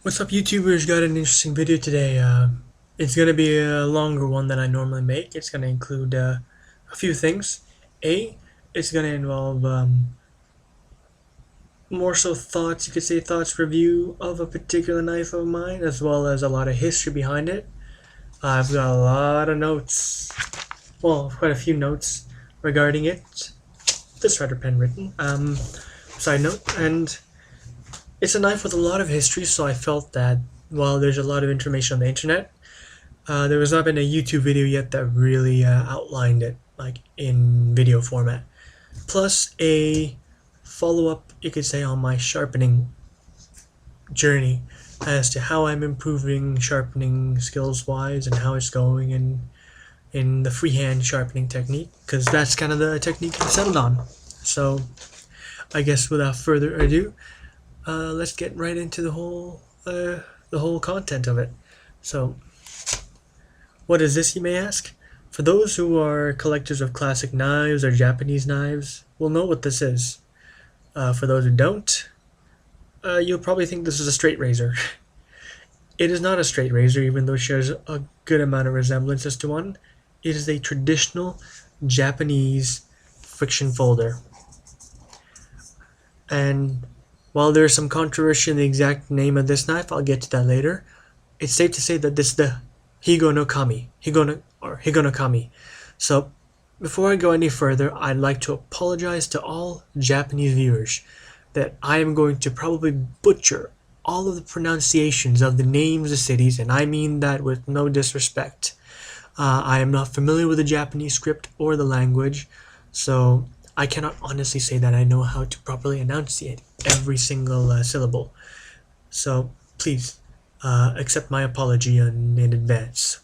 What's up, YouTubers? Got an interesting video today. It's gonna be a longer one than I normally make. It's gonna include a few things. It's gonna involve more so thoughts, you could say thoughts review of a particular knife of mine, as well as a lot of history behind it. I've got a lot of notes, well, quite a few notes regarding it. This Shredder pen written. Side note, and it's a knife with a lot of history, so I felt that while there's a lot of information on the internet, there has not been a YouTube video yet that really outlined it, like in video format. Plus a follow-up, you could say, on my sharpening journey as to how I'm improving sharpening skills-wise and how it's going in the freehand sharpening technique, because that's kind of the technique I settled on. So I guess without further ado, let's get right into the whole content of it. So, what is this, you may ask? For those who are collectors of classic knives or Japanese knives, will know what this is. For those who don't, you'll probably think this is a straight razor. It is not a straight razor, even though it shares a good amount of resemblances to one. It is a traditional Japanese friction folder. And while there is some controversy in the exact name of this knife, I'll get to that later. It's safe to say that this is the Higonokami. So, before I go any further, I'd like to apologize to all Japanese viewers that I am going to probably butcher all of the pronunciations of the names of cities, and I mean that with no disrespect. I am not familiar with the Japanese script or the language, so I cannot honestly say that I know how to properly enunciate every single syllable. So please accept my apology in advance.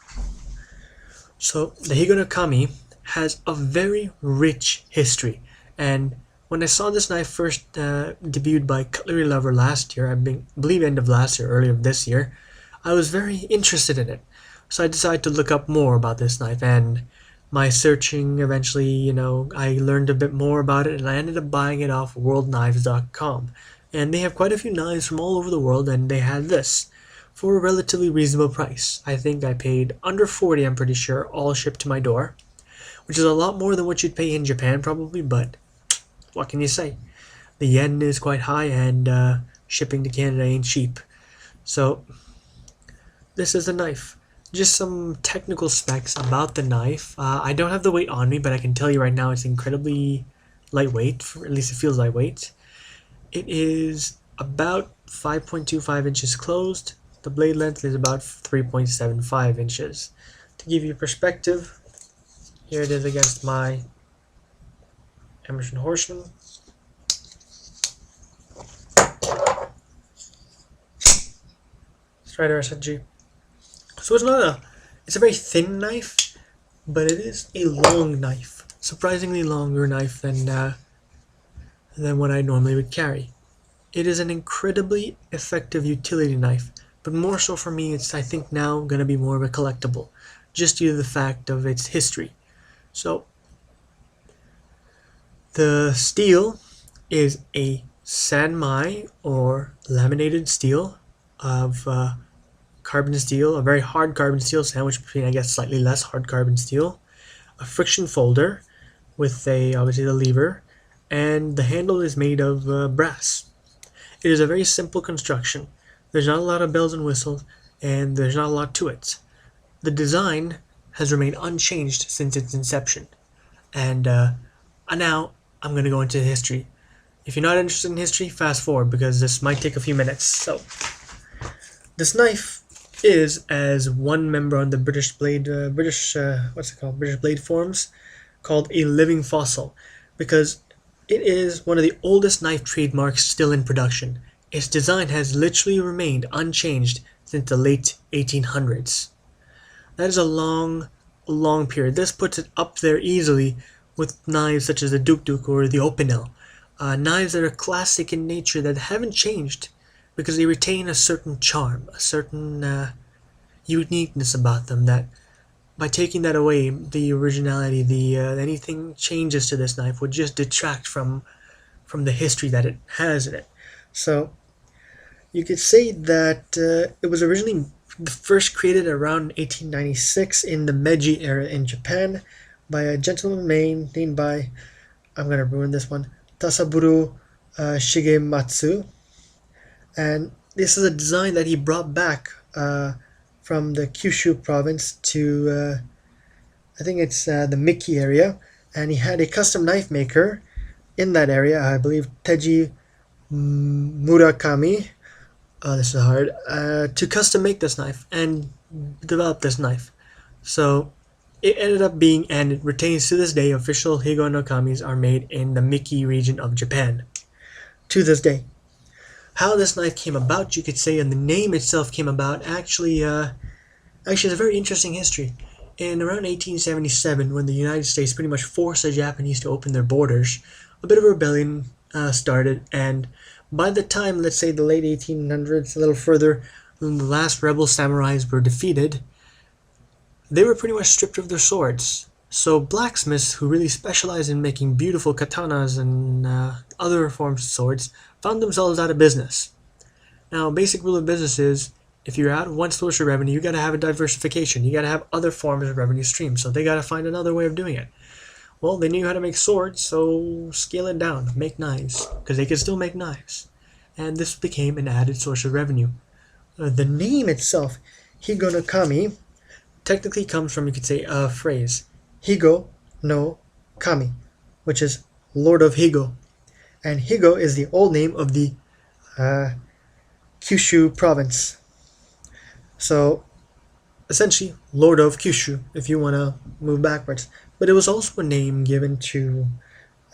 So the Higonokami has a very rich history, and when I saw this knife first debuted by Cutlery Lover last year, I believe end of last year, early of this year, I was very interested in it. So I decided to look up more about this knife, and my searching eventually, I learned a bit more about it, and I ended up buying it off worldknives.com. And they have quite a few knives from all over the world, and they had this for a relatively reasonable price. I think I paid under 40, I'm pretty sure, all shipped to my door, which is a lot more than what you'd pay in Japan probably, but what can you say? The yen is quite high, and shipping to Canada ain't cheap. So this is a knife. Just some technical specs about the knife. I don't have the weight on me, but I can tell you right now it's incredibly lightweight, at least it feels lightweight. It is about 5.25 inches closed. The blade length is about 3.75 inches. To give you perspective, here it is against my Emerson Horseman. Strider SG. So it's a very thin knife, but it is a long knife. Surprisingly longer knife than what I normally would carry. It is an incredibly effective utility knife, but more so for me, it's I think now going to be more of a collectible, just due to the fact of its history. So, the steel is a sanmai, or laminated steel of carbon steel, a very hard carbon steel sandwiched between, I guess, slightly less hard carbon steel, a friction folder with obviously the lever, and the handle is made of brass. It is a very simple construction. There's not a lot of bells and whistles, and there's not a lot to it. The design has remained unchanged since its inception, and now I'm going to go into history. If you're not interested in history, fast forward, because this might take a few minutes. So, this knife is, as one member on the British Blade forums called, a living fossil, because it is one of the oldest knife trademarks still in production. Its design has literally remained unchanged since the late 1800s. That is a long period. This puts it up there easily with knives such as the Duk or the Opinel, knives that are classic in nature that haven't changed, because they retain a certain charm, a certain uniqueness about them, that by taking that away, the originality, anything changes to this knife would just detract from the history that it has in it. So You could say that it was originally first created around 1896 in the Meiji era in Japan by a gentleman named by, I'm going to ruin this one, Tasaburo Shigematsu. And this is a design that he brought back from the Kyushu province to, I think it's the Miki area. And he had a custom knife maker in that area, I believe Teji Murakami. This is hard. To custom make this knife and develop this knife. So it ended up being, and it retains to this day, official Higonokamis are made in the Miki region of Japan. To this day. How this knife came about, you could say, and the name itself came about, actually it's a very interesting history. In around 1877, when the United States pretty much forced the Japanese to open their borders, a bit of a rebellion started, and by the time, let's say the late 1800s, a little further, when the last rebel samurais were defeated, they were pretty much stripped of their swords. So blacksmiths who really specialized in making beautiful katanas and other forms of swords found themselves out of business. Now, basic rule of business is, if you're out of one source of revenue, you got to have a diversification. You got to have other forms of revenue streams. So they got to find another way of doing it. Well, they knew how to make swords, so scale it down, make knives, because they could still make knives. And this became an added source of revenue. The name itself, Higonokami, technically comes from, you could say, a phrase, Higo no Kami, which is Lord of Higo. And Higo is the old name of the Kyushu province. So, essentially, Lord of Kyushu, if you want to move backwards. But it was also a name given to,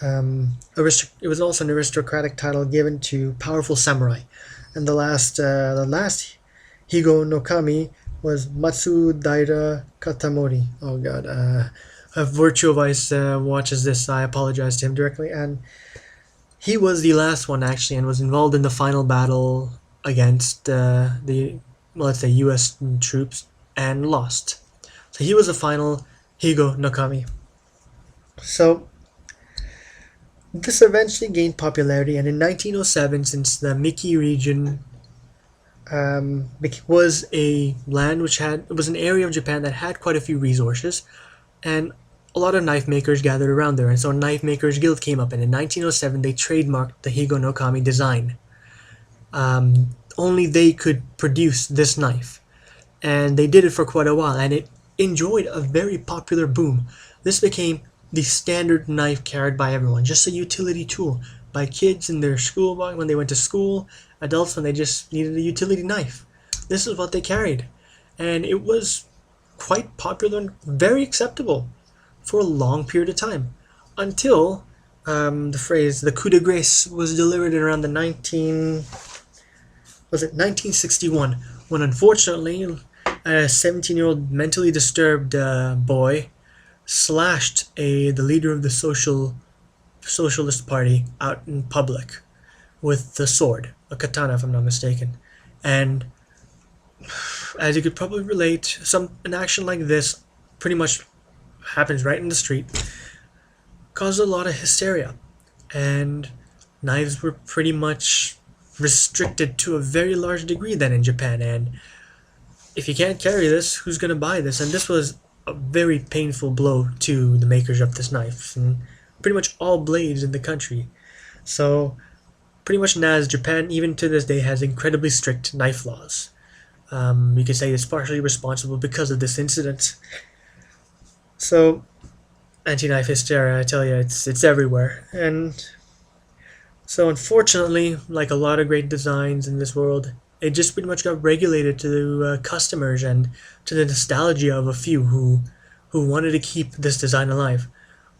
it was also an aristocratic title given to powerful samurai. And the last Higo no Kami was Matsu Daira Katamori. Oh god, Virtual Vice watches this, I apologize to him directly. And he was the last one, actually, and was involved in the final battle against the, well, let's say, US troops, and lost. So he was the final Higo no Kami. So this eventually gained popularity, and in 1907, since the Miki region was a land which had, it was an area of Japan that had quite a few resources, and a lot of knife makers gathered around there, and so a knife makers guild came up, and in 1907 they trademarked the Higo no Kami design. Only they could produce this knife, and they did it for quite a while, and it enjoyed a very popular boom. This became the standard knife carried by everyone, just a utility tool by kids in their school when they went to school, adults when they just needed a utility knife. This is what they carried, and it was quite popular and very acceptable for a long period of time, until the phrase the coup de grace was delivered in around the 1961, when unfortunately a 17-year-old mentally disturbed boy slashed the leader of the Socialist Party out in public with the sword, a katana if I'm not mistaken. And as you could probably relate, an action like this pretty much happens right in the street, caused a lot of hysteria, and knives were pretty much restricted to a very large degree then in Japan. And if you can't carry this, who's going to buy this? And this was a very painful blow to the makers of this knife, and pretty much all blades in the country. So pretty much now, Japan, even to this day, has incredibly strict knife laws. You could say it's partially responsible because of this incident. So anti-knife hysteria, I tell you, it's everywhere. And so unfortunately, like a lot of great designs in this world, it just pretty much got regulated to customers and to the nostalgia of a few who wanted to keep this design alive.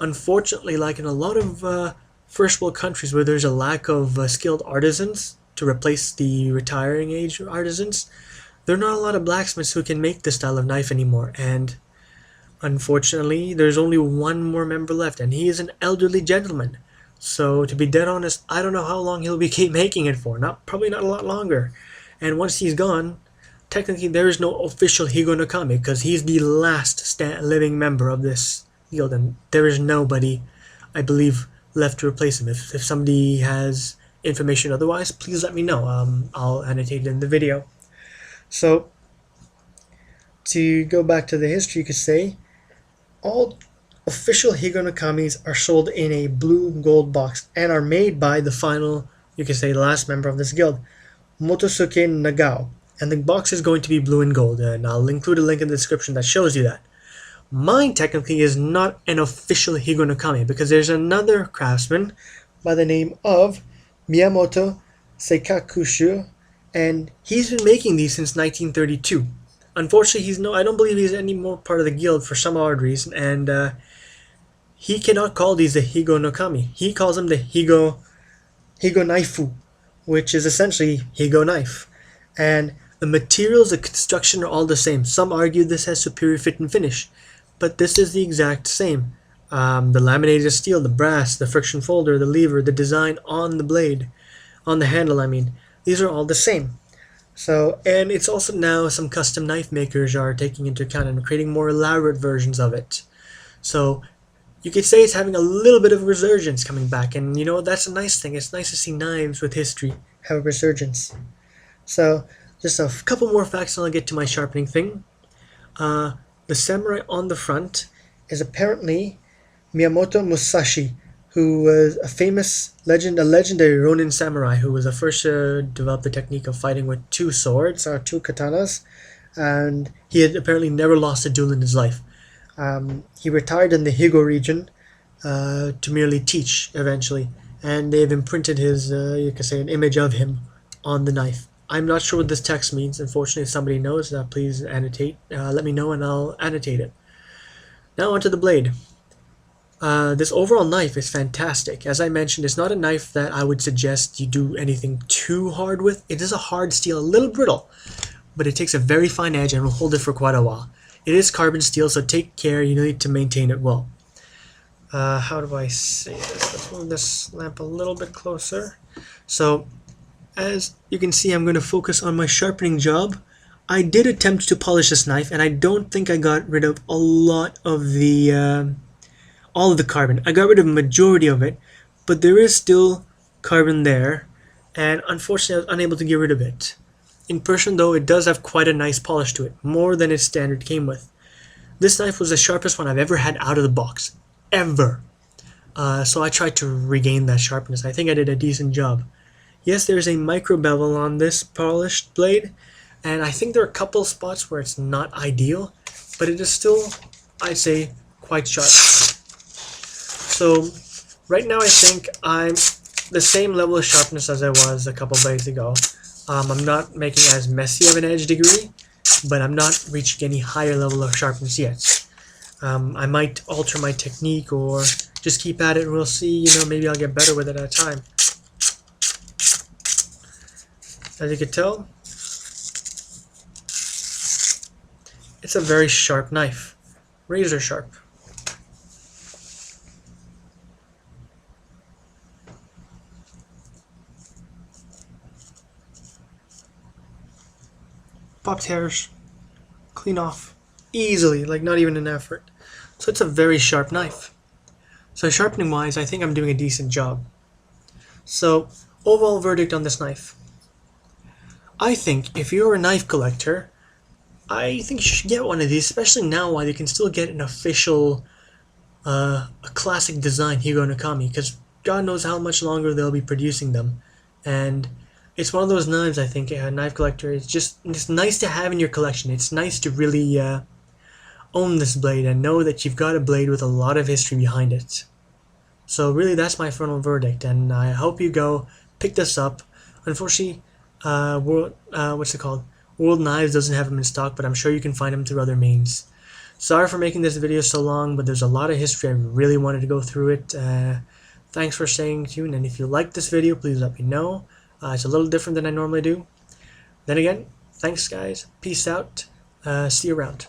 Unfortunately, like in a lot of first world countries where there's a lack of skilled artisans to replace the retiring age artisans, there are not a lot of blacksmiths who can make this style of knife anymore. And unfortunately, there's only one more member left, and he is an elderly gentleman. So to be dead honest, I don't know how long he'll be keep making it for. Probably not a lot longer. And once he's gone, technically there is no official Higonokami, because he's the last living member of this guild, and there is nobody, I believe, left to replace him. If somebody has information otherwise, please let me know. I'll annotate it in the video. So, to go back to the history, you could say all official Higonokamis are sold in a blue gold box and are made by the final, you could say, last member of this guild, Motosuke Nagao. And the box is going to be blue and gold, and I'll include a link in the description that shows you that. Mine technically is not an official Higonokami because there's another craftsman by the name of Miyamoto Seikakushu, and he's been making these since 1932. Unfortunately, I don't believe he's any more part of the guild for some odd reason, and he cannot call these the Higonokami. He calls them the Higonaifu, which is essentially Higo knife. And the materials, the construction are all the same. Some argue this has superior fit and finish, but this is the exact same. The laminated steel, the brass, the friction folder, the lever, the design on the blade, on the handle, I mean, these are all the same. So, and it's also now some custom knife makers are taking into account and creating more elaborate versions of it. So, you could say it's having a little bit of a resurgence coming back, and you know, that's a nice thing. It's nice to see knives with history have a resurgence. So, just a couple more facts and I'll get to my sharpening thing. The samurai on the front is apparently Miyamoto Musashi, who was a legendary Ronin samurai who was the first to develop the technique of fighting with two swords, or two katanas, and he had apparently never lost a duel in his life. He retired in the Higo region to merely teach eventually, and they've imprinted his, you could say, an image of him on the knife. I'm not sure what this text means. Unfortunately, if somebody knows, please annotate. Let me know and I'll annotate it. Now onto the blade. This overall knife is fantastic. As I mentioned, it's not a knife that I would suggest you do anything too hard with. It is a hard steel, a little brittle, but it takes a very fine edge and will hold it for quite a while. It is carbon steel, so take care. You need to maintain it well. How do I say this? Let's move this lamp a little bit closer. So, as you can see, I'm going to focus on my sharpening job. I did attempt to polish this knife, and I don't think I got rid of a lot of the, all of the carbon. I got rid of a majority of it, but there is still carbon there, and unfortunately I was unable to get rid of it. In person though, it does have quite a nice polish to it, more than its standard came with. This knife was the sharpest one I've ever had out of the box. Ever. So I tried to regain that sharpness. I think I did a decent job. Yes, there's a micro bevel on this polished blade, and I think there are a couple spots where it's not ideal, but it is still, I'd say, quite sharp. So, right now I think I'm the same level of sharpness as I was a couple blades ago. I'm not making as messy of an edge degree, but I'm not reaching any higher level of sharpness yet. I might alter my technique or just keep at it and we'll see, you know, maybe I'll get better with it at a time. As you can tell, it's a very sharp knife, razor sharp. Popped hairs, clean off, easily, like not even an effort. So it's a very sharp knife. So sharpening wise, I think I'm doing a decent job. So overall verdict on this knife. I think if you're a knife collector, I think you should get one of these, especially now while you can still get an official, a classic design Higonokami, because God knows how much longer they'll be producing them. And it's one of those knives, I think, a knife collector, it's nice to have in your collection. It's nice to really own this blade and know that you've got a blade with a lot of history behind it. So really, that's my final verdict, and I hope you go pick this up. Unfortunately, World Knives doesn't have them in stock, but I'm sure you can find them through other means. Sorry for making this video so long, but there's a lot of history. I really wanted to go through it. Thanks for staying tuned, and if you liked this video, please let me know. It's a little different than I normally do. Then again, thanks guys. Peace out. See you around.